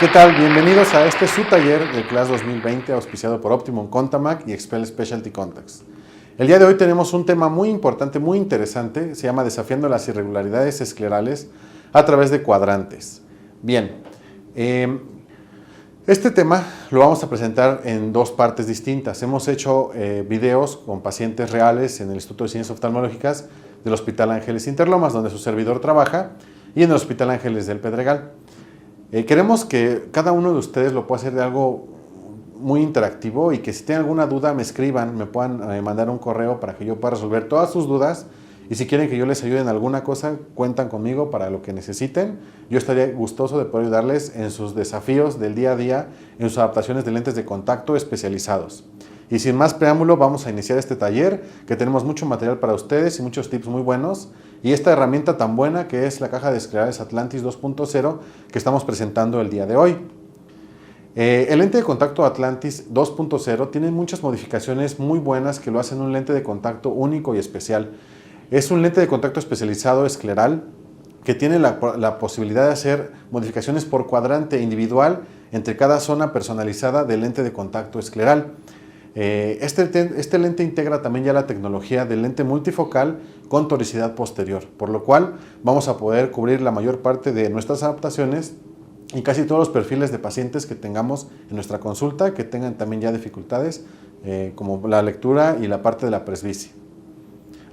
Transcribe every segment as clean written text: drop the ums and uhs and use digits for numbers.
¿Qué tal? Bienvenidos a su taller de Class 2020 auspiciado por Optimum Contamac y Expel Specialty Contacts. El día de hoy tenemos un tema muy importante, muy interesante, se llama Desafiando las irregularidades esclerales a través de cuadrantes. Bien, este tema lo vamos a presentar en dos partes distintas. Hemos hecho videos con pacientes reales en el Instituto de Ciencias Oftalmológicas del Hospital Ángeles Interlomas, donde su servidor trabaja, y en el Hospital Ángeles del Pedregal. Queremos que cada uno de ustedes lo pueda hacer de algo muy interactivo y que si tienen alguna duda me escriban, me puedan mandar un correo para que yo pueda resolver todas sus dudas, y si quieren que yo les ayude en alguna cosa, cuentan conmigo para lo que necesiten. Yo estaría gustoso de poder ayudarles en sus desafíos del día a día, en sus adaptaciones de lentes de contacto especializados. Y sin más preámbulo, vamos a iniciar este taller, que tenemos mucho material para ustedes y muchos tips muy buenos. Y esta herramienta tan buena que es la caja de esclerales Atlantis 2.0 que estamos presentando el día de hoy. El lente de contacto Atlantis 2.0 tiene muchas modificaciones muy buenas que lo hacen un lente de contacto único y especial. Es un lente de contacto especializado escleral que tiene la posibilidad de hacer modificaciones por cuadrante individual entre cada zona personalizada del lente de contacto escleral. Este lente integra también ya la tecnología del lente multifocal con toricidad posterior, por lo cual vamos a poder cubrir la mayor parte de nuestras adaptaciones y casi todos los perfiles de pacientes que tengamos en nuestra consulta, que tengan también ya dificultades como la lectura y la parte de la presbicia.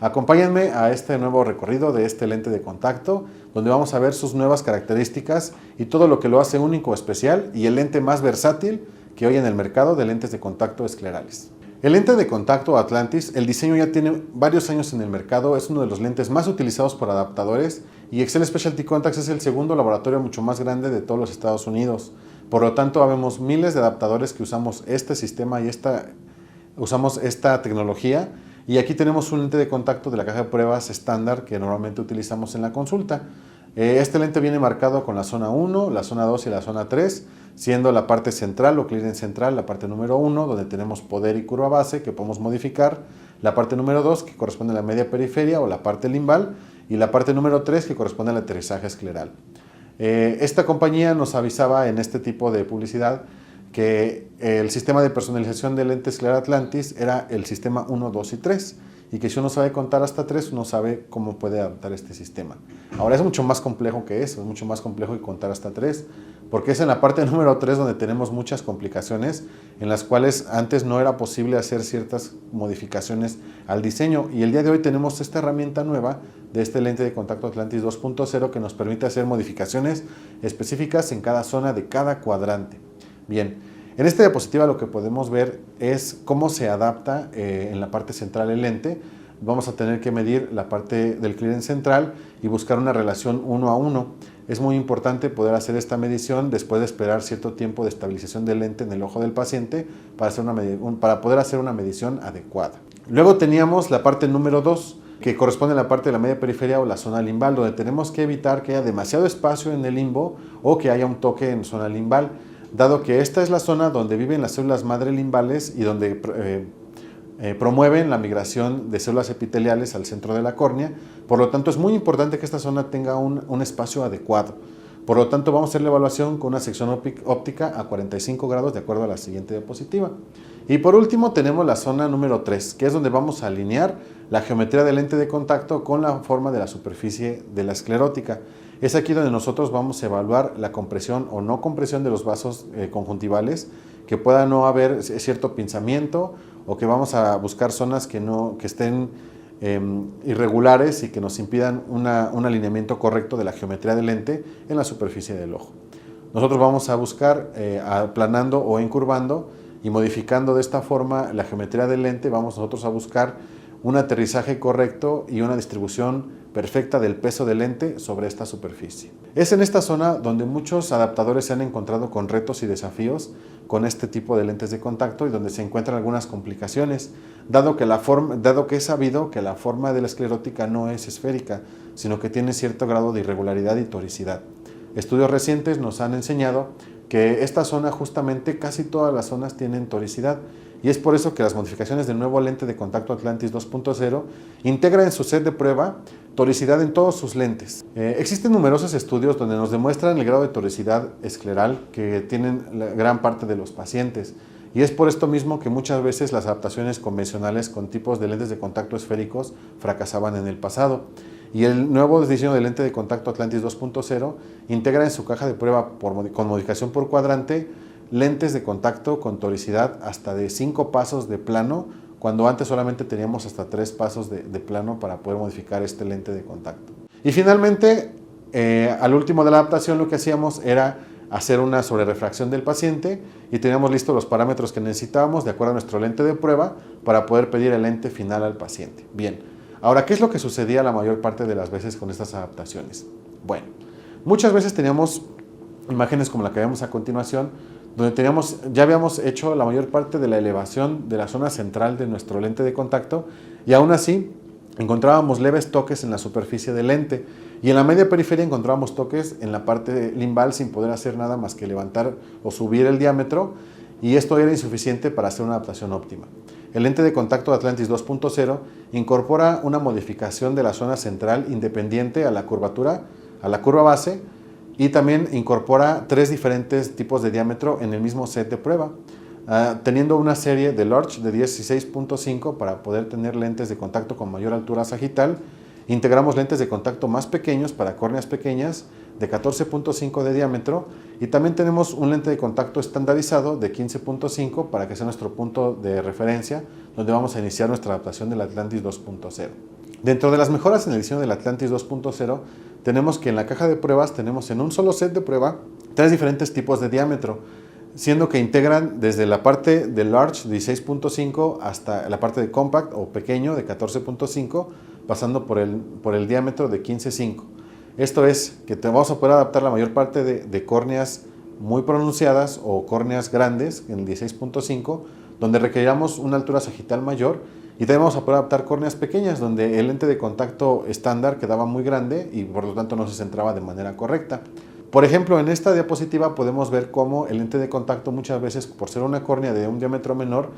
Acompáñenme a este nuevo recorrido de este lente de contacto, donde vamos a ver sus nuevas características y todo lo que lo hace único, especial y el lente más versátil que hoy en el mercado de lentes de contacto esclerales. El lente de contacto Atlantis, el diseño ya tiene varios años en el mercado, es uno de los lentes más utilizados por adaptadores y Expel Specialty Contacts es el segundo laboratorio mucho más grande de todos los Estados Unidos. Por lo tanto, habemos miles de adaptadores que usamos este sistema y usamos esta tecnología. Y aquí tenemos un lente de contacto de la caja de pruebas estándar que normalmente utilizamos en la consulta. Este lente viene marcado con la zona 1, la zona 2 y la zona 3, siendo la parte central o clearance central la parte número 1, donde tenemos poder y curva base que podemos modificar, la parte número 2 que corresponde a la media periferia o la parte limbal, y la parte número 3 que corresponde al aterrizaje escleral. Esta compañía nos avisaba en este tipo de publicidad que el sistema de personalización del lente escleral Atlantis era el sistema 1, 2 y 3, y que si uno sabe contar hasta 3, uno sabe cómo puede adaptar este sistema. Ahora es mucho más complejo que eso, es mucho más complejo que contar hasta 3, porque es en la parte número 3 donde tenemos muchas complicaciones en las cuales antes no era posible hacer ciertas modificaciones al diseño, y el día de hoy tenemos esta herramienta nueva de este lente de contacto Atlantis 2.0 que nos permite hacer modificaciones específicas en cada zona de cada cuadrante. Bien, en esta diapositiva lo que podemos ver es cómo se adapta en la parte central del lente. Vamos a tener que medir la parte del clearance central y buscar una relación 1 a 1. Es muy importante poder hacer esta medición después de esperar cierto tiempo de estabilización del lente en el ojo del paciente para poder hacer una medición adecuada. Luego teníamos la parte número 2, que corresponde a la parte de la media periferia o la zona limbal, donde tenemos que evitar que haya demasiado espacio en el limbo o que haya un toque en zona limbal, dado que esta es la zona donde viven las células madre limbales y donde promueven la migración de células epiteliales al centro de la córnea. Por lo tanto, es muy importante que esta zona tenga un espacio adecuado. Por lo tanto, vamos a hacer la evaluación con una sección óptica a 45 grados de acuerdo a la siguiente diapositiva. Y por último tenemos la zona número 3, que es donde vamos a alinear la geometría del lente de contacto con la forma de la superficie de la esclerótica. Es aquí donde nosotros vamos a evaluar la compresión o no compresión de los vasos conjuntivales, que pueda no haber cierto pinzamiento o que vamos a buscar zonas que estén irregulares y que nos impidan un alineamiento correcto de la geometría del lente en la superficie del ojo. Nosotros vamos a buscar aplanando o encurvando y modificando de esta forma la geometría del lente, vamos nosotros a buscar un aterrizaje correcto y una distribución perfecta del peso del lente sobre esta superficie. Es en esta zona donde muchos adaptadores se han encontrado con retos y desafíos con este tipo de lentes de contacto y donde se encuentran algunas complicaciones, dado que es sabido que la forma de la esclerótica no es esférica, sino que tiene cierto grado de irregularidad y toricidad. Estudios recientes nos han enseñado que esta zona, justamente casi todas las zonas tienen toricidad, y es por eso que las modificaciones del nuevo lente de contacto Atlantis 2.0 integra en su set de prueba toricidad en todos sus lentes. Existen numerosos estudios donde nos demuestran el grado de toricidad escleral que tienen la gran parte de los pacientes, y es por esto mismo que muchas veces las adaptaciones convencionales con tipos de lentes de contacto esféricos fracasaban en el pasado. Y el nuevo diseño de lente de contacto Atlantis 2.0 integra en su caja de prueba con modificación por cuadrante lentes de contacto con toricidad hasta de 5 pasos de plano, cuando antes solamente teníamos hasta 3 pasos de plano para poder modificar este lente de contacto. Y finalmente, al último de la adaptación, lo que hacíamos era hacer una sobrerefracción del paciente y teníamos listos los parámetros que necesitábamos de acuerdo a nuestro lente de prueba para poder pedir el lente final al paciente. Bien, ahora, ¿qué es lo que sucedía la mayor parte de las veces con estas adaptaciones? Bueno, muchas veces teníamos imágenes como la que vemos a continuación, donde ya habíamos hecho la mayor parte de la elevación de la zona central de nuestro lente de contacto, y aún así encontrábamos leves toques en la superficie del lente, y en la media periferia encontrábamos toques en la parte limbal sin poder hacer nada más que levantar o subir el diámetro, y esto era insuficiente para hacer una adaptación óptima. El lente de contacto Atlantis 2.0 incorpora una modificación de la zona central independiente a la curvatura, a la curva base, y también incorpora 3 diferentes tipos de diámetro en el mismo set de prueba, teniendo una serie de Lorch de 16.5 para poder tener lentes de contacto con mayor altura sagital. Integramos lentes de contacto más pequeños para córneas pequeñas de 14.5 de diámetro, y también tenemos un lente de contacto estandarizado de 15.5 para que sea nuestro punto de referencia donde vamos a iniciar nuestra adaptación del Atlantis 2.0. Dentro de las mejoras en el diseño del Atlantis 2.0 tenemos que en la caja de pruebas tenemos en un solo set de prueba 3 diferentes tipos de diámetro, siendo que integran desde la parte de Large de 16.5 hasta la parte de Compact o pequeño de 14.5, pasando por el diámetro de 15.5. Esto es que vamos a poder adaptar la mayor parte de córneas muy pronunciadas o córneas grandes en el 16.5, donde requeriramos una altura sagital mayor, y también vamos a poder adaptar córneas pequeñas donde el lente de contacto estándar quedaba muy grande y por lo tanto no se centraba de manera correcta. Por ejemplo, en esta diapositiva podemos ver cómo el lente de contacto muchas veces, por ser una córnea de un diámetro menor,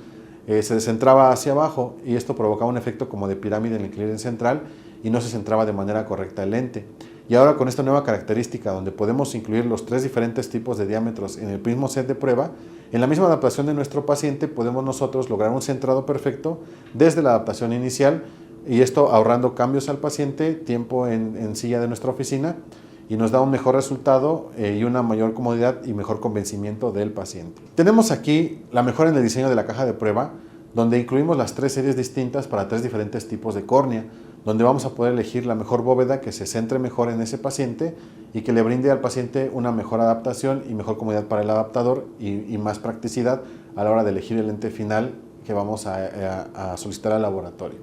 se descentraba hacia abajo, y esto provocaba un efecto como de pirámide en el clearance central y no se centraba de manera correcta el lente. Y ahora con esta nueva característica donde podemos incluir los 3 diferentes tipos de diámetros en el mismo set de prueba, en la misma adaptación de nuestro paciente podemos nosotros lograr un centrado perfecto desde la adaptación inicial, y esto ahorrando cambios al paciente, tiempo en silla de nuestra oficina, y nos da un mejor resultado y una mayor comodidad y mejor convencimiento del paciente. Tenemos aquí la mejora en el diseño de la caja de prueba, donde incluimos las 3 series distintas para 3 diferentes tipos de córnea, donde vamos a poder elegir la mejor bóveda que se centre mejor en ese paciente y que le brinde al paciente una mejor adaptación y mejor comodidad para el adaptador y más practicidad a la hora de elegir el lente final que vamos a solicitar al laboratorio.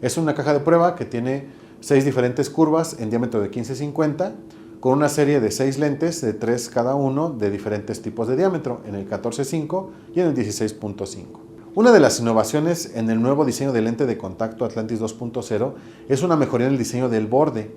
Es una caja de prueba que tiene 6 diferentes curvas en diámetro de 15-50, con una serie de 6 lentes de 3 cada uno de diferentes tipos de diámetro, en el 14.5 y en el 16.5. Una de las innovaciones en el nuevo diseño del lente de contacto Atlantis 2.0 es una mejoría en el diseño del borde,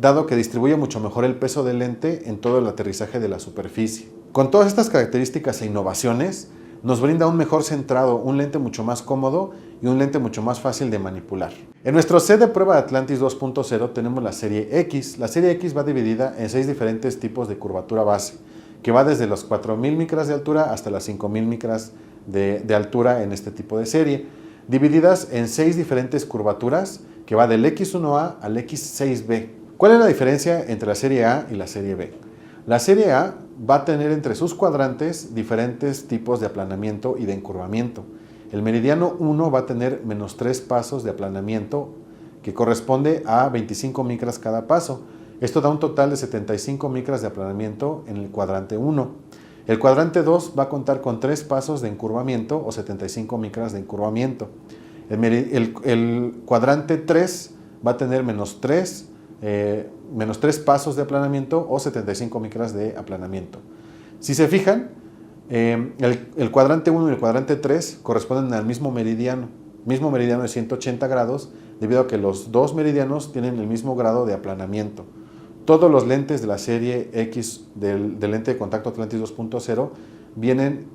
dado que distribuye mucho mejor el peso del lente en todo el aterrizaje de la superficie. Con todas estas características e innovaciones, nos brinda un mejor centrado, un lente mucho más cómodo y un lente mucho más fácil de manipular. En nuestro set de prueba de Atlantis 2.0 tenemos la serie X. La serie X va dividida en 6 diferentes tipos de curvatura base, que va desde los 4.000 micras de altura hasta las 5.000 micras de altura en este tipo de serie, divididas en 6 diferentes curvaturas, que va del X1A al X6B. ¿Cuál es la diferencia entre la serie A y la serie B? La serie A va a tener entre sus cuadrantes diferentes tipos de aplanamiento y de encurvamiento. El meridiano 1 va a tener menos 3 pasos de aplanamiento, que corresponde a 25 micras cada paso. Esto da un total de 75 micras de aplanamiento en el cuadrante 1. El cuadrante 2 va a contar con 3 pasos de encurvamiento o 75 micras de encurvamiento. El cuadrante 3 va a tener menos 3 pasos de aplanamiento o 75 micras de aplanamiento. Si se fijan, el cuadrante 1 y el cuadrante 3 corresponden al mismo meridiano de 180 grados, debido a que los 2 meridianos tienen el mismo grado de aplanamiento. Todos los lentes de la serie X del lente de contacto Atlantis 2.0 vienen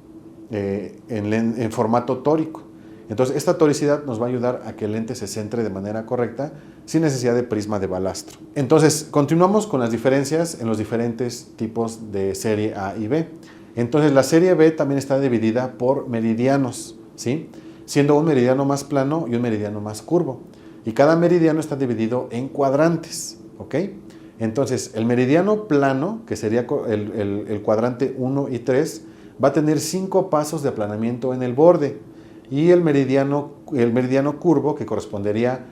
en formato tórico. Entonces, esta toricidad nos va a ayudar a que el lente se centre de manera correcta sin necesidad de prisma de balastro. Entonces, continuamos con las diferencias en los diferentes tipos de serie A y B. Entonces, la serie B también está dividida por meridianos, ¿sí? Siendo un meridiano más plano y un meridiano más curvo. Y cada meridiano está dividido en cuadrantes, ¿ok? Entonces, el meridiano plano, que sería el cuadrante 1 y 3, va a tener 5 pasos de aplanamiento en el borde. Y el meridiano curvo, que correspondería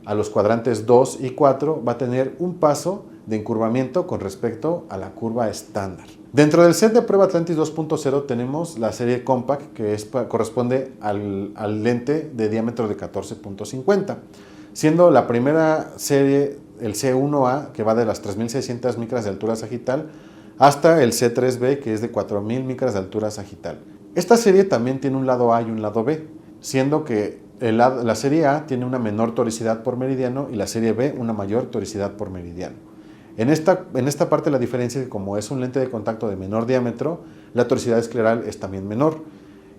a los cuadrantes 2 y 4, va a tener un paso de encurvamiento con respecto a la curva estándar. Dentro del set de prueba Atlantis 2.0 tenemos la serie Compact, que corresponde al lente de diámetro de 14.50, siendo la primera serie el C1A, que va de las 3.600 micras de altura sagital, hasta el C3B, que es de 4.000 micras de altura sagital. Esta serie también tiene un lado A y un lado B, siendo que la serie A tiene una menor toricidad por meridiano y la serie B una mayor toricidad por meridiano. En esta parte la diferencia es que como es un lente de contacto de menor diámetro, la toricidad escleral es también menor.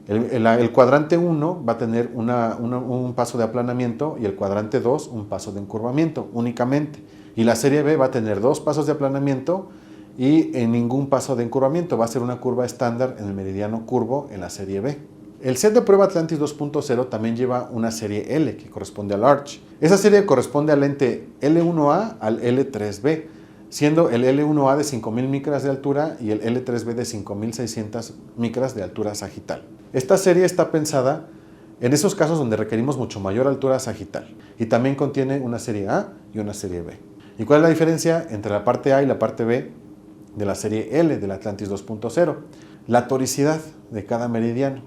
El cuadrante 1 va a tener un paso de aplanamiento y el cuadrante 2 un paso de encurvamiento únicamente. Y la serie B va a tener 2 pasos de aplanamiento y en ningún paso de encurvamiento. Va a ser una curva estándar en el meridiano curvo en la serie B. El set de prueba Atlantis 2.0 también lleva una serie L, que corresponde al Arch. Esa serie corresponde al lente L1A al L3B, siendo el L1A de 5.000 micras de altura y el L3B de 5.600 micras de altura sagital. Esta serie está pensada en esos casos donde requerimos mucho mayor altura sagital y también contiene una serie A y una serie B. ¿Y cuál es la diferencia entre la parte A y la parte B de la serie L del Atlantis 2.0? La toricidad de cada meridiano.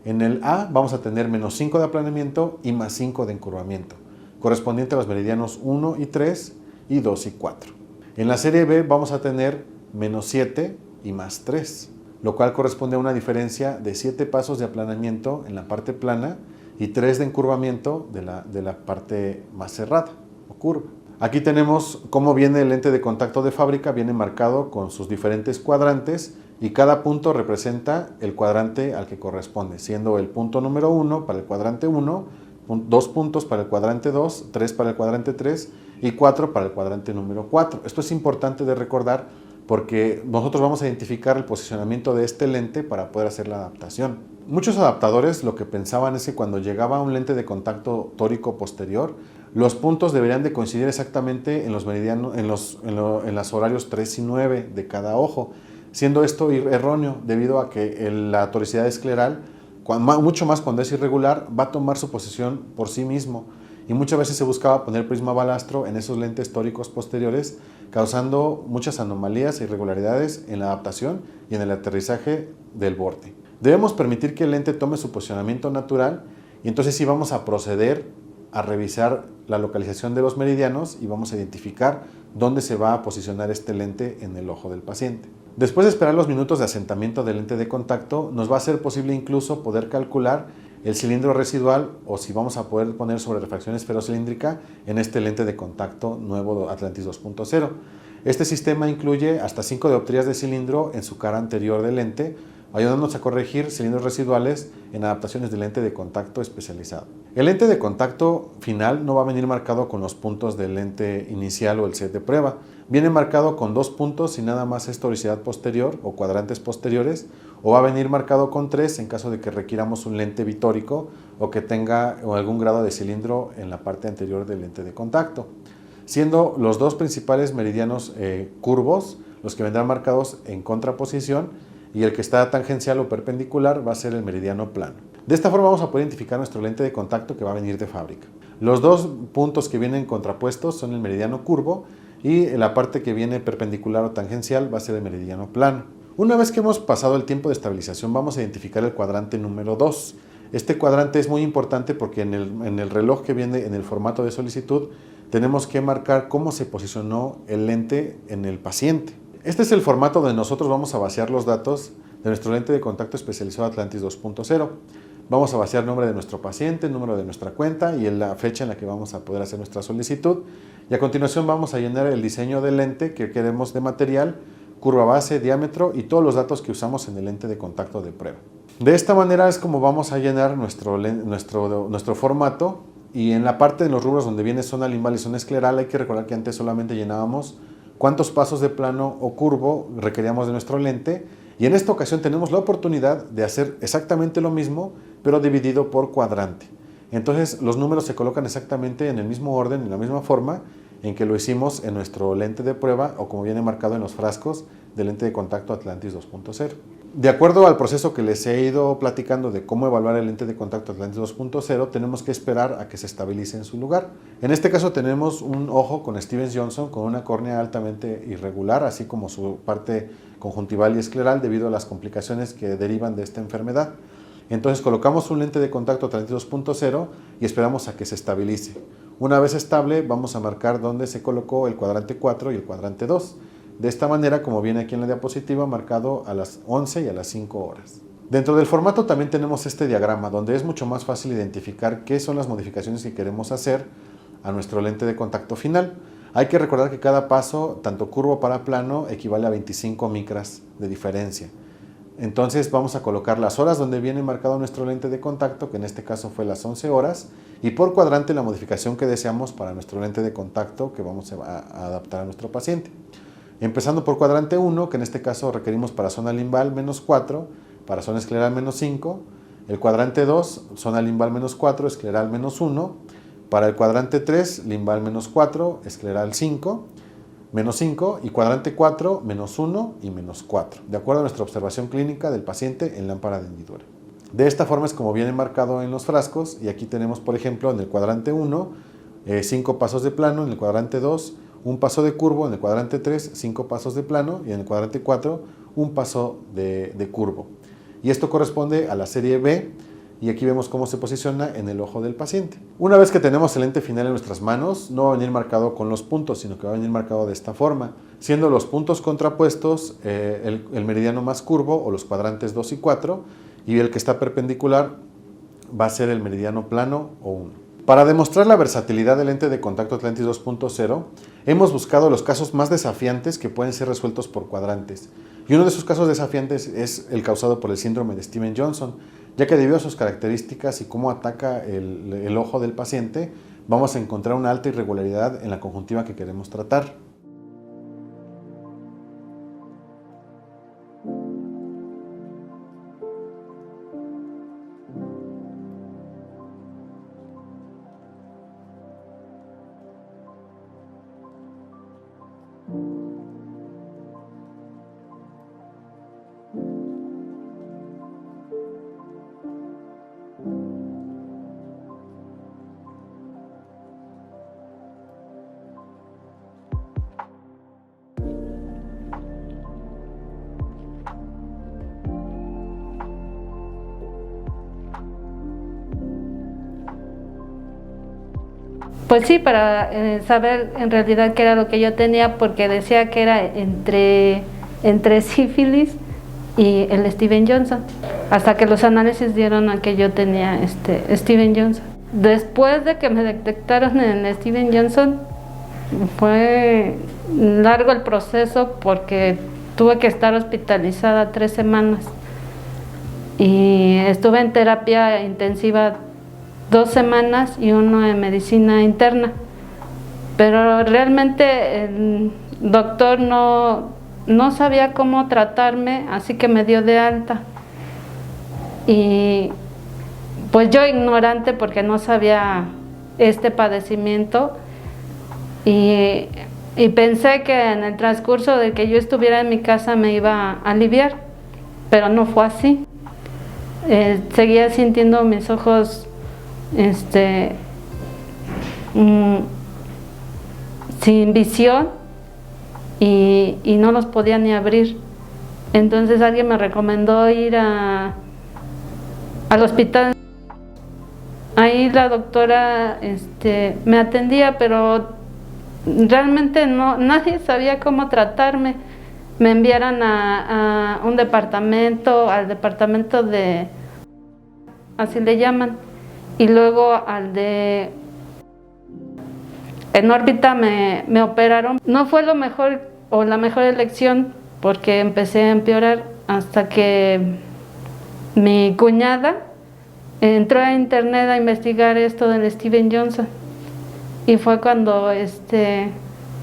En el A vamos a tener menos 5 de aplanamiento y más 5 de encurvamiento, correspondiente a los meridianos 1 y 3 y 2 y 4. En la serie B vamos a tener menos 7 y más 3, lo cual corresponde a una diferencia de 7 pasos de aplanamiento en la parte plana y 3 de encurvamiento de la parte más cerrada o curva. Aquí tenemos cómo viene el lente de contacto de fábrica, viene marcado con sus diferentes cuadrantes y cada punto representa el cuadrante al que corresponde, siendo el punto número 1 para el cuadrante 1, 2 puntos para el cuadrante 2, 3 para el cuadrante 3 y 4 para el cuadrante número 4. Esto es importante de recordar porque nosotros vamos a identificar el posicionamiento de este lente para poder hacer la adaptación. Muchos adaptadores lo que pensaban es que cuando llegaba un lente de contacto tórico posterior, los puntos deberían de coincidir exactamente en los meridianos, en los horarios 3 y 9 de cada ojo, siendo esto erróneo debido a que la toricidad escleral, mucho más cuando es irregular, va a tomar su posición por sí mismo. Y muchas veces se buscaba poner prisma balastro en esos lentes tóricos posteriores, causando muchas anomalías e irregularidades en la adaptación y en el aterrizaje del borde. Debemos permitir que el lente tome su posicionamiento natural y entonces sí vamos a proceder a revisar la localización de los meridianos y vamos a identificar dónde se va a posicionar este lente en el ojo del paciente. Después de esperar los minutos de asentamiento del lente de contacto, nos va a ser posible incluso poder calcular el cilindro residual o si vamos a poder poner sobre refracción esferocilíndrica en este lente de contacto nuevo Atlantis 2.0. Este sistema incluye hasta 5 dioptrías de cilindro en su cara anterior del lente, ayudándonos a corregir cilindros residuales en adaptaciones de lente de contacto especializado. El lente de contacto final no va a venir marcado con los puntos del lente inicial o el set de prueba. Viene marcado con 2 puntos y nada más es toricidad posterior o cuadrantes posteriores, o va a venir marcado con 3 en caso de que requiramos un lente bitórico o que tenga algún grado de cilindro en la parte anterior del lente de contacto, siendo los 2 principales meridianos curvos los que vendrán marcados en contraposición y el que está tangencial o perpendicular va a ser el meridiano plano. De esta forma vamos a poder identificar nuestro lente de contacto que va a venir de fábrica. Los 2 puntos que vienen contrapuestos son el meridiano curvo y la parte que viene perpendicular o tangencial va a ser el meridiano plano. Una vez que hemos pasado el tiempo de estabilización vamos a identificar el cuadrante número 2. Este cuadrante es muy importante porque en el reloj que viene en el formato de solicitud tenemos que marcar cómo se posicionó el lente en el paciente. Este es el formato donde nosotros vamos a vaciar los datos de nuestro lente de contacto especializado Atlantis 2.0. Vamos a vaciar el nombre de nuestro paciente, el número de nuestra cuenta y la fecha en la que vamos a poder hacer nuestra solicitud. Y a continuación vamos a llenar el diseño del lente que queremos de material, curva base, diámetro y todos los datos que usamos en el lente de contacto de prueba. De esta manera es como vamos a llenar nuestro formato, y en la parte de los rubros donde viene zona limbal y zona escleral hay que recordar que antes solamente llenábamos cuántos pasos de plano o curvo requeríamos de nuestro lente, y en esta ocasión tenemos la oportunidad de hacer exactamente lo mismo pero dividido por cuadrante. Entonces los números se colocan exactamente en el mismo orden, en la misma forma en que lo hicimos en nuestro lente de prueba o como viene marcado en los frascos del lente de contacto Atlantis 2.0. De acuerdo al proceso que les he ido platicando de cómo evaluar el lente de contacto Atlantis 2.0, tenemos que esperar a que se estabilice en su lugar. En este caso tenemos un ojo con Stevens-Johnson con una córnea altamente irregular, así como su parte conjuntival y escleral debido a las complicaciones que derivan de esta enfermedad. Entonces colocamos un lente de contacto Atlantis 2.0 y esperamos a que se estabilice. Una vez estable, vamos a marcar dónde se colocó el cuadrante 4 y el cuadrante 2. De esta manera, como viene aquí en la diapositiva, marcado a las 11 y a las 5 horas. Dentro del formato también tenemos este diagrama, donde es mucho más fácil identificar qué son las modificaciones que queremos hacer a nuestro lente de contacto final. Hay que recordar que cada paso, tanto curvo para plano, equivale a 25 micras de diferencia. Entonces vamos a colocar las horas donde viene marcado nuestro lente de contacto, que en este caso fue las 11 horas, y por cuadrante la modificación que deseamos para nuestro lente de contacto que vamos a adaptar a nuestro paciente. Empezando por cuadrante 1, que en este caso requerimos para zona limbal menos 4, para zona escleral menos 5, el cuadrante 2, zona limbal menos 4, escleral menos 1, para el cuadrante 3, limbal menos 4, escleral 5, menos 5, y cuadrante 4, menos 1 y menos 4, de acuerdo a nuestra observación clínica del paciente en lámpara de hendidura. De esta forma es como viene marcado en los frascos, y aquí tenemos, por ejemplo, en el cuadrante 1, 5 pasos de plano, en el cuadrante 2, un paso de curvo, en el cuadrante 3, 5 pasos de plano, y en el cuadrante 4, un paso de curvo. Y esto corresponde a la serie B, y aquí vemos cómo se posiciona en el ojo del paciente. Una vez que tenemos el lente final en nuestras manos, no va a venir marcado con los puntos, sino que va a venir marcado de esta forma, siendo los puntos contrapuestos el meridiano más curvo o los cuadrantes 2 y 4, y el que está perpendicular va a ser el meridiano plano o 1. Para demostrar la versatilidad del lente de contacto Atlantis 2.0, hemos buscado los casos más desafiantes que pueden ser resueltos por cuadrantes. Y uno de esos casos desafiantes es el causado por el síndrome de Stevens-Johnson, ya que debido a sus características y cómo ataca el ojo del paciente, vamos a encontrar una alta irregularidad en la conjuntiva que queremos tratar. Pues sí, para saber en realidad qué era lo que yo tenía, porque decía que era entre sífilis y el Stevens-Johnson, hasta que los análisis dieron a que yo tenía Stevens-Johnson. Después de que me detectaron el Stevens-Johnson, fue largo el proceso porque tuve que estar hospitalizada 3 semanas y estuve en terapia intensiva 2 semanas y 1 en medicina interna, pero realmente el doctor no sabía cómo tratarme, así que me dio de alta. Y pues yo ignorante porque no sabía este padecimiento y pensé que en el transcurso de que yo estuviera en mi casa me iba a aliviar, pero no fue así. Seguía sintiendo mis ojos sin visión y no los podía ni abrir. Entonces alguien me recomendó ir al hospital. Ahí la doctora me atendía, pero realmente nadie sabía cómo tratarme. Me enviaron a un departamento, al departamento de, así le llaman, y luego en órbita me operaron. No fue lo mejor o la mejor elección porque empecé a empeorar hasta que mi cuñada entró a internet a investigar esto del Steven Johnson y fue cuando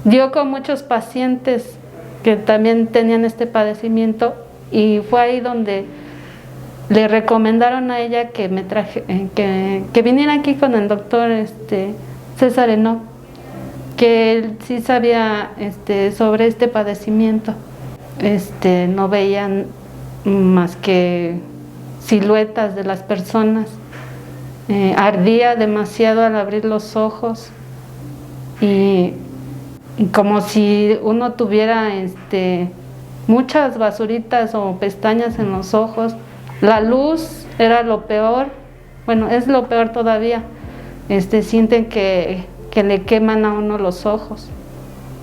dio con muchos pacientes que también tenían este padecimiento y fue ahí donde le recomendaron a ella que que viniera aquí con el doctor César Henao, que él sí sabía sobre este padecimiento. No veían más que siluetas de las personas, ardía demasiado al abrir los ojos y como si uno tuviera muchas basuritas o pestañas en los ojos. La luz era lo peor, bueno, es lo peor todavía. Sienten que le queman a uno los ojos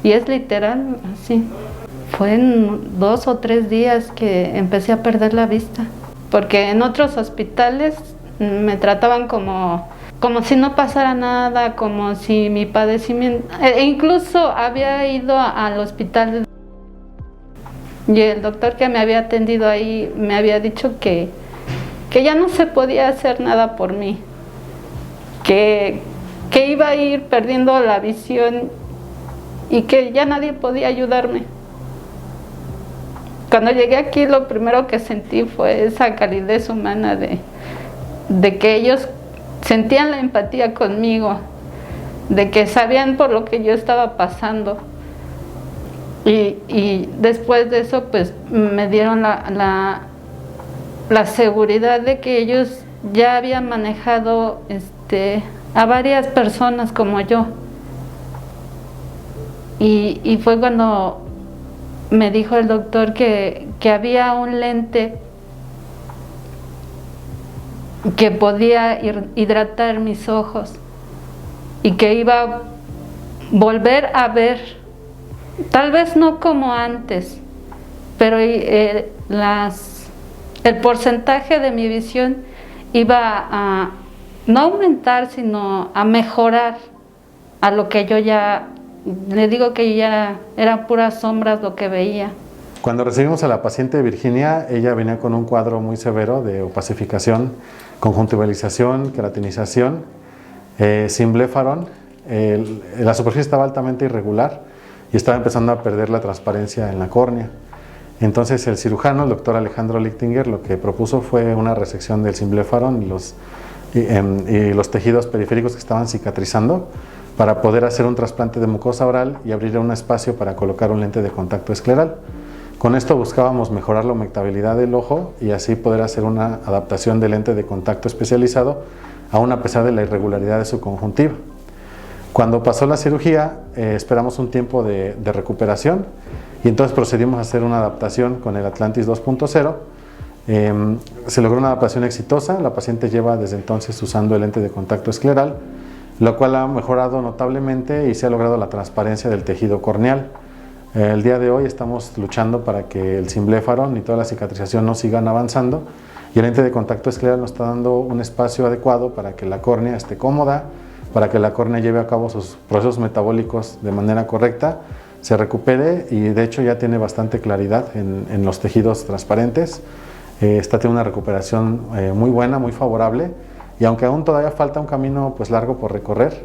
y es literal así. Fue en 2 o 3 días que empecé a perder la vista, porque en otros hospitales me trataban como si no pasara nada, como si mi padecimiento, incluso había ido al hospital y el doctor que me había atendido ahí me había dicho que ya no se podía hacer nada por mí, que iba a ir perdiendo la visión y que ya nadie podía ayudarme. Cuando llegué aquí, lo primero que sentí fue esa calidez humana de que ellos sentían la empatía conmigo, de que sabían por lo que yo estaba pasando. Y después de eso, pues me dieron la seguridad de que ellos ya habían manejado a varias personas como yo. Y fue cuando me dijo el doctor que había un lente que podía hidratar mis ojos y que iba a volver a ver, tal vez no como antes, pero el porcentaje de mi visión iba a no aumentar, sino a mejorar a lo que yo ya, le digo que ya eran puras sombras lo que veía. Cuando recibimos a la paciente Virginia, ella venía con un cuadro muy severo de opacificación, conjuntivalización, queratinización, sin blefarón. La superficie estaba altamente irregular y estaba empezando a perder la transparencia en la córnea. Entonces el cirujano, el doctor Alejandro Lichtinger, lo que propuso fue una resección del simblefarón y los tejidos periféricos que estaban cicatrizando para poder hacer un trasplante de mucosa oral y abrir un espacio para colocar un lente de contacto escleral. Con esto buscábamos mejorar la humectabilidad del ojo y así poder hacer una adaptación del lente de contacto especializado, aún a pesar de la irregularidad de su conjuntiva. Cuando pasó la cirugía, esperamos un tiempo de recuperación y entonces procedimos a hacer una adaptación con el Atlantis 2.0. Se logró una adaptación exitosa, la paciente lleva desde entonces usando el lente de contacto escleral, lo cual ha mejorado notablemente y se ha logrado la transparencia del tejido corneal. El día de hoy estamos luchando para que el simblefarón y toda la cicatrización no sigan avanzando y el lente de contacto escleral nos está dando un espacio adecuado para que la córnea esté cómoda, para que la córnea lleve a cabo sus procesos metabólicos de manera correcta, se recupere y de hecho ya tiene bastante claridad en los tejidos transparentes. Está teniendo una recuperación muy buena, muy favorable y aunque aún todavía falta un camino pues largo por recorrer,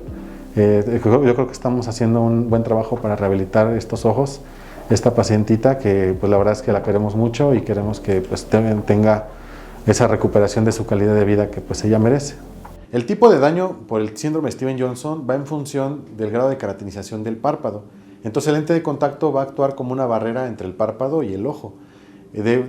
yo creo que estamos haciendo un buen trabajo para rehabilitar estos ojos, esta pacientita que pues la verdad es que la queremos mucho y queremos que pues tenga esa recuperación de su calidad de vida que pues ella merece. El tipo de daño por el síndrome Steven Johnson va en función del grado de queratinización del párpado. Entonces el lente de contacto va a actuar como una barrera entre el párpado y el ojo.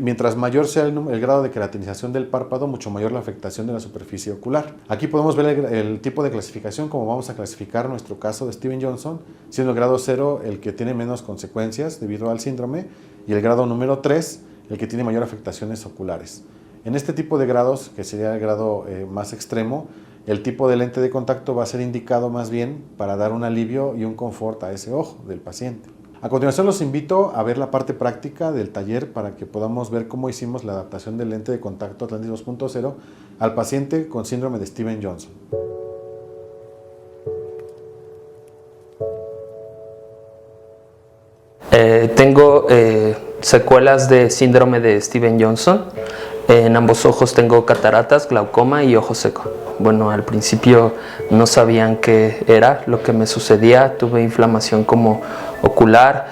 Mientras mayor sea el grado de queratinización del párpado, mucho mayor la afectación de la superficie ocular. Aquí podemos ver el tipo de clasificación, como vamos a clasificar nuestro caso de Steven Johnson, siendo el grado 0 el que tiene menos consecuencias debido al síndrome y el grado número 3 el que tiene mayor afectaciones oculares. En este tipo de grados, que sería el grado más extremo, el tipo de lente de contacto va a ser indicado más bien para dar un alivio y un confort a ese ojo del paciente. A continuación los invito a ver la parte práctica del taller para que podamos ver cómo hicimos la adaptación del lente de contacto Atlantis 2.0 al paciente con síndrome de Steven Johnson. Tengo secuelas de síndrome de Steven Johnson. En ambos ojos tengo cataratas, glaucoma y ojo seco. Bueno, al principio no sabían qué era lo que me sucedía. Tuve inflamación como ocular,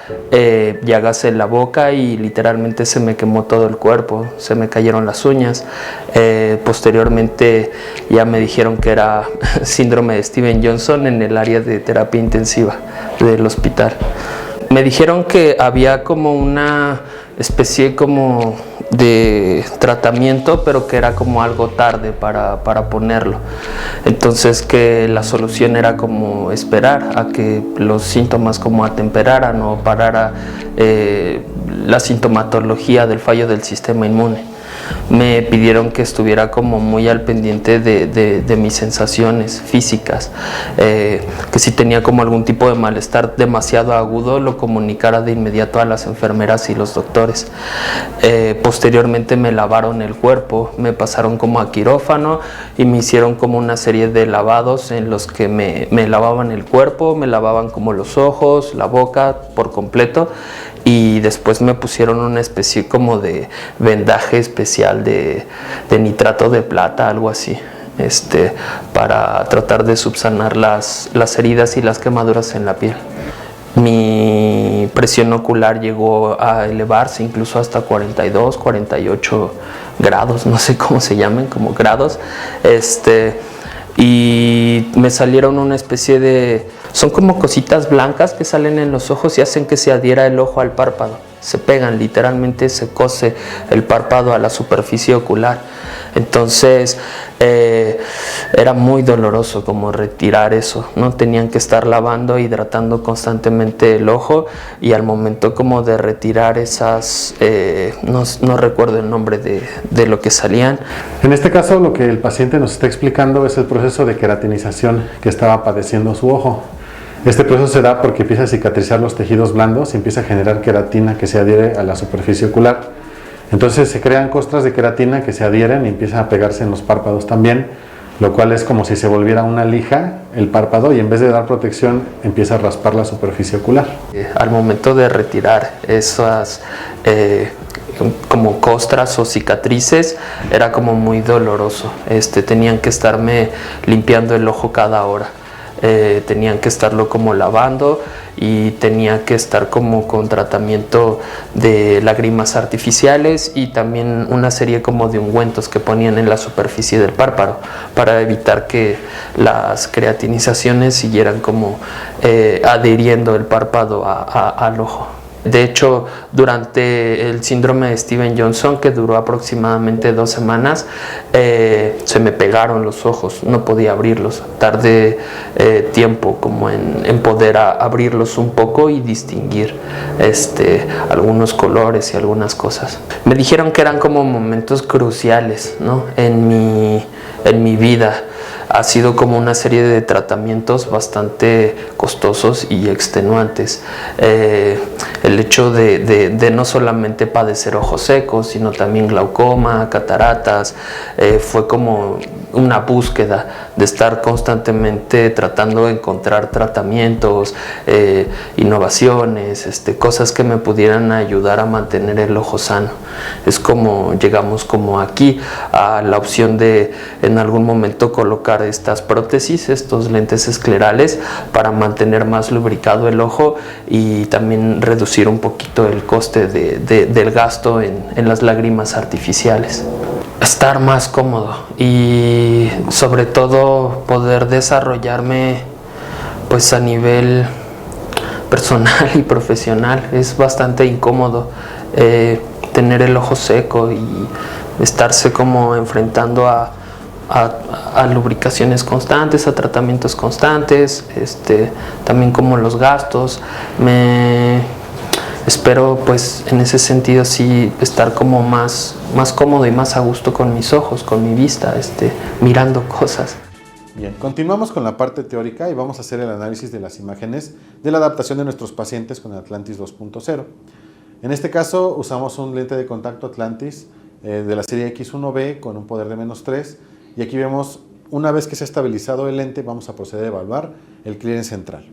llagas en la boca y literalmente se me quemó todo el cuerpo, se me cayeron las uñas. Posteriormente ya me dijeron que era síndrome de Steven Johnson en el área de terapia intensiva del hospital. Me dijeron que había como una especie como de tratamiento, pero que era como algo tarde para ponerlo. Entonces que la solución era como esperar a que los síntomas como atemperaran o parara la sintomatología del fallo del sistema inmune. Me pidieron que estuviera como muy al pendiente de mis sensaciones físicas, que si tenía como algún tipo de malestar demasiado agudo lo comunicara de inmediato a las enfermeras y los doctores. Posteriormente me lavaron el cuerpo, me pasaron como a quirófano y me hicieron como una serie de lavados en los que me lavaban el cuerpo, me lavaban como los ojos, la boca por completo, y después me pusieron una especie como de vendaje especial de nitrato de plata, algo así, para tratar de subsanar las heridas y las quemaduras en la piel. Mi presión ocular llegó a elevarse incluso hasta 42, 48 grados, no sé cómo se llaman, como grados, y me salieron una especie de... Son como cositas blancas que salen en los ojos y hacen que se adhiera el ojo al párpado. Se pegan, literalmente se cose el párpado a la superficie ocular. Entonces era muy doloroso como retirar eso, ¿no? Tenían que estar lavando, hidratando constantemente el ojo, y al momento como de retirar esas, no recuerdo el nombre de lo que salían. En este caso lo que el paciente nos está explicando es el proceso de queratinización que estaba padeciendo su ojo. Este proceso se da porque empieza a cicatrizar los tejidos blandos y empieza a generar queratina que se adhiere a la superficie ocular. Entonces se crean costras de queratina que se adhieren y empiezan a pegarse en los párpados también, lo cual es como si se volviera una lija el párpado, y en vez de dar protección empieza a raspar la superficie ocular. Al momento de retirar esas como costras o cicatrices era como muy doloroso. Tenían que estarme limpiando el ojo cada hora. Tenían que estarlo como lavando, y tenía que estar como con tratamiento de lágrimas artificiales y también una serie como de ungüentos que ponían en la superficie del párpado para evitar que las creatinizaciones siguieran como adhiriendo el párpado al ojo. De hecho, durante el síndrome de Steven Johnson, que duró aproximadamente 2 semanas, se me pegaron los ojos, no podía abrirlos. Tardé tiempo como en poder abrirlos un poco y distinguir algunos colores y algunas cosas. Me dijeron que eran como momentos cruciales, ¿no? en mi vida. Ha sido como una serie de tratamientos bastante costosos y extenuantes. El hecho de no solamente padecer ojos secos, sino también glaucoma, cataratas, fue como una búsqueda de estar constantemente tratando de encontrar tratamientos, innovaciones, cosas que me pudieran ayudar a mantener el ojo sano. Es como llegamos como aquí a la opción de en algún momento colocar estas prótesis, estos lentes esclerales, para mantener más lubricado el ojo y también reducir un poquito el coste del gasto en las lágrimas artificiales. Estar más cómodo y sobre todo poder desarrollarme pues a nivel personal y profesional. Es bastante incómodo tener el ojo seco y estarse como enfrentando a lubricaciones constantes, a tratamientos constantes, también como los gastos. Espero pues en ese sentido sí estar como más cómodo y más a gusto con mis ojos, con mi vista, mirando cosas. Bien, continuamos con la parte teórica y vamos a hacer el análisis de las imágenes de la adaptación de nuestros pacientes con Atlantis 2.0. En este caso usamos un lente de contacto Atlantis de la serie X1B con un poder de -3, y aquí vemos, una vez que se ha estabilizado el lente, vamos a proceder a evaluar el clearance central.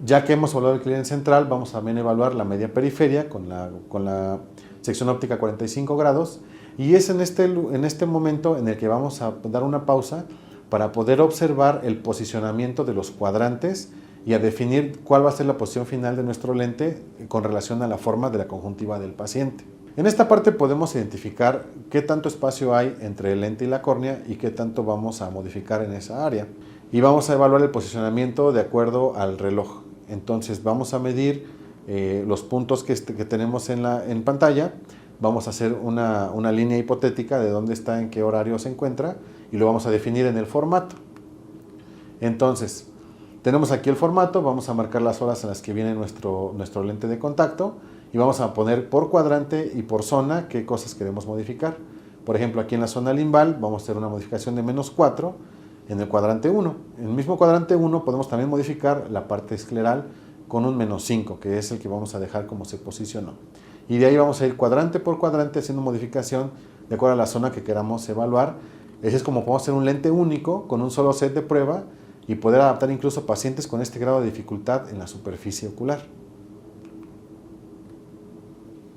Ya que hemos evaluado el clearance central, vamos también a evaluar la media periferia con la sección óptica 45 grados, Y es en este momento en el que vamos a dar una pausa para poder observar el posicionamiento de los cuadrantes y a definir cuál va a ser la posición final de nuestro lente con relación a la forma de la conjuntiva del paciente. En esta parte podemos identificar qué tanto espacio hay entre el lente y la córnea y qué tanto vamos a modificar en esa área. Y vamos a evaluar el posicionamiento de acuerdo al reloj. Entonces vamos a medir los puntos que tenemos en pantalla. Vamos a hacer una línea hipotética de dónde está, en qué horario se encuentra, y lo vamos a definir en el formato. Entonces, tenemos aquí el formato, vamos a marcar las horas en las que viene nuestro lente de contacto y vamos a poner por cuadrante y por zona qué cosas queremos modificar. Por ejemplo, aquí en la zona limbal vamos a hacer una modificación de -4 en el cuadrante 1. En el mismo cuadrante 1 podemos también modificar la parte escleral con un -5, que es el que vamos a dejar como se posicionó. Y de ahí vamos a ir cuadrante por cuadrante haciendo modificación de acuerdo a la zona que queramos evaluar. Ese es como podemos hacer un lente único con un solo set de prueba y poder adaptar incluso pacientes con este grado de dificultad en la superficie ocular.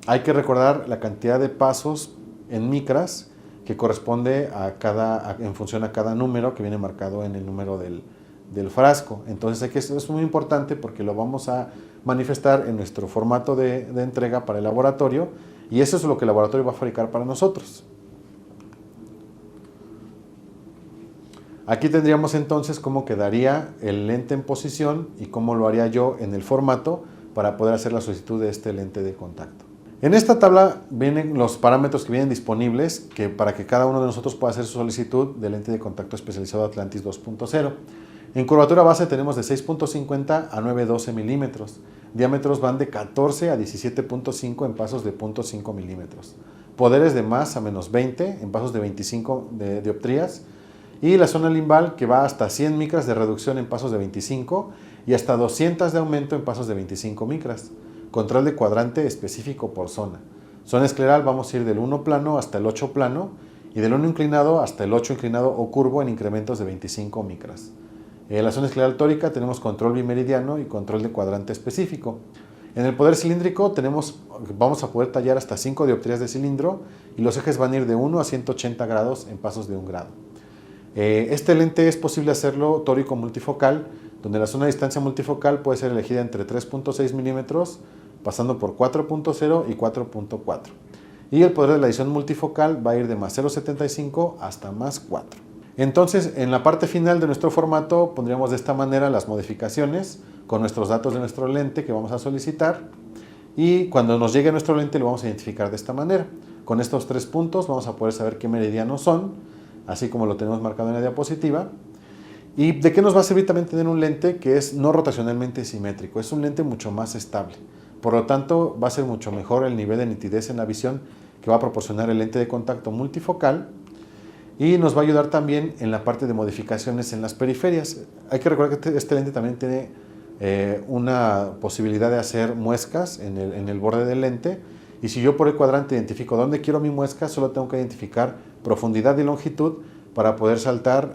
Hay que recordar la cantidad de pasos en micras que corresponde en función a cada número que viene marcado en el número del frasco. Entonces esto es muy importante porque lo vamos a manifestar en nuestro formato de entrega para el laboratorio, y eso es lo que el laboratorio va a fabricar para nosotros. Aquí tendríamos entonces cómo quedaría el lente en posición y cómo lo haría yo en el formato para poder hacer la solicitud de este lente de contacto. En esta tabla vienen los parámetros que vienen disponibles para que cada uno de nosotros pueda hacer su solicitud de lente de contacto especializado Atlantis 2.0. En curvatura base tenemos de 6.50 a 9.12 milímetros. Diámetros van de 14 a 17.5 en pasos de 0.5 milímetros. Poderes de más a -20 en pasos de 25 dioptrías. Y la zona limbal que va hasta 100 micras de reducción en pasos de 25 y hasta 200 de aumento en pasos de 25 micras. Control de cuadrante específico por zona. Zona escleral vamos a ir del 1 plano hasta el 8 plano y del 1 inclinado hasta el 8 inclinado o curvo en incrementos de 25 micras. En la zona escleral tórica tenemos control bimeridiano y control de cuadrante específico. En el poder cilíndrico vamos a poder tallar hasta 5 dioptrías de cilindro y los ejes van a ir de 1 a 180 grados en pasos de 1 grado. Este lente es posible hacerlo tórico multifocal, donde la zona de distancia multifocal puede ser elegida entre 3.6 milímetros, pasando por 4.0 y 4.4. Y el poder de la edición multifocal va a ir de más 0.75 hasta más 4. Entonces, en la parte final de nuestro formato pondríamos de esta manera las modificaciones con nuestros datos de nuestro lente que vamos a solicitar, y cuando nos llegue nuestro lente lo vamos a identificar de esta manera. Con estos 3 puntos vamos a poder saber qué meridianos son, así como lo tenemos marcado en la diapositiva. ¿Y de qué nos va a servir también tener un lente que es no rotacionalmente simétrico? Es un lente mucho más estable. Por lo tanto, va a ser mucho mejor el nivel de nitidez en la visión que va a proporcionar el lente de contacto multifocal, y nos va a ayudar también en la parte de modificaciones en las periferias. Hay que recordar que este lente también tiene una posibilidad de hacer muescas en el borde del lente, y si yo por el cuadrante identifico dónde quiero mi muesca, solo tengo que identificar profundidad y longitud para poder saltar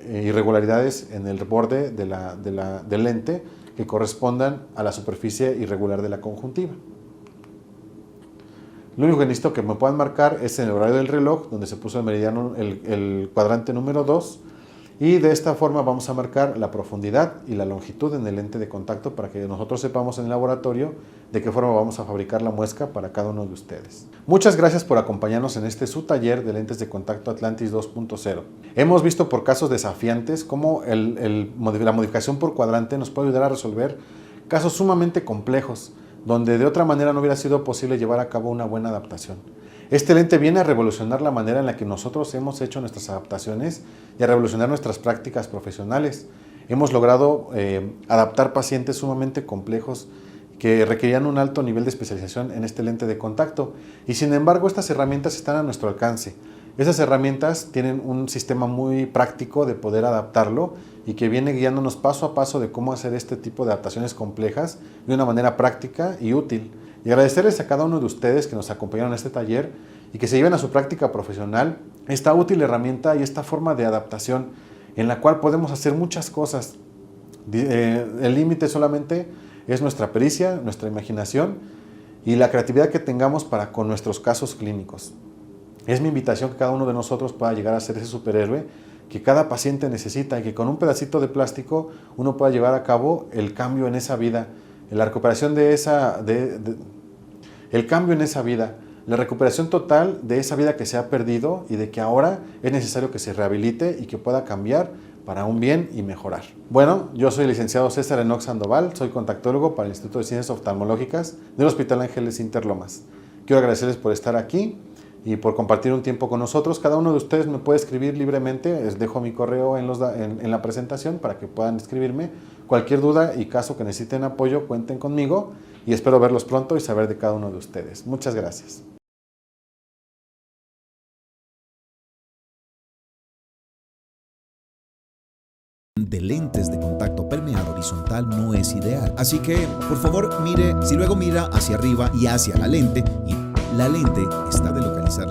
irregularidades en el borde del lente que correspondan a la superficie irregular de la conjuntiva. Lo único que necesito que me puedan marcar es en el horario del reloj, donde se puso el meridiano, el cuadrante número 2, y de esta forma vamos a marcar la profundidad y la longitud en el lente de contacto para que nosotros sepamos en el laboratorio de qué forma vamos a fabricar la muesca para cada uno de ustedes. Muchas gracias por acompañarnos en su taller de lentes de contacto Atlantis 2.0. Hemos visto por casos desafiantes cómo la modificación por cuadrante nos puede ayudar a resolver casos sumamente complejos, donde de otra manera no hubiera sido posible llevar a cabo una buena adaptación. Este lente viene a revolucionar la manera en la que nosotros hemos hecho nuestras adaptaciones y a revolucionar nuestras prácticas profesionales. Hemos logrado adaptar pacientes sumamente complejos que requerían un alto nivel de especialización en este lente de contacto, y sin embargo estas herramientas están a nuestro alcance. Esas herramientas tienen un sistema muy práctico de poder adaptarlo y que viene guiándonos paso a paso de cómo hacer este tipo de adaptaciones complejas de una manera práctica y útil. Y agradecerles a cada uno de ustedes que nos acompañaron en este taller y que se lleven a su práctica profesional esta útil herramienta y esta forma de adaptación en la cual podemos hacer muchas cosas. El límite solamente es nuestra pericia, nuestra imaginación y la creatividad que tengamos para con nuestros casos clínicos. Es mi invitación que cada uno de nosotros pueda llegar a ser ese superhéroe que cada paciente necesita y que con un pedacito de plástico uno pueda llevar a cabo el cambio en esa vida, la recuperación el cambio en esa vida, la recuperación total de esa vida que se ha perdido y de que ahora es necesario que se rehabilite y que pueda cambiar para un bien y mejorar. Bueno, yo soy el licenciado César Enoc Sandoval, soy contactólogo para el Instituto de Ciencias Oftalmológicas del Hospital Ángeles Interlomas. Quiero agradecerles por estar aquí y por compartir un tiempo con nosotros. Cada uno de ustedes me puede escribir libremente, les dejo mi correo en la presentación para que puedan escribirme. Cualquier duda y caso que necesiten apoyo, cuenten conmigo y espero verlos pronto y saber de cada uno de ustedes. Muchas gracias. De lentes de contacto permeado horizontal no es ideal. Así que, por favor, mire, si luego mira hacia arriba y hacia la lente, y la lente está de localizar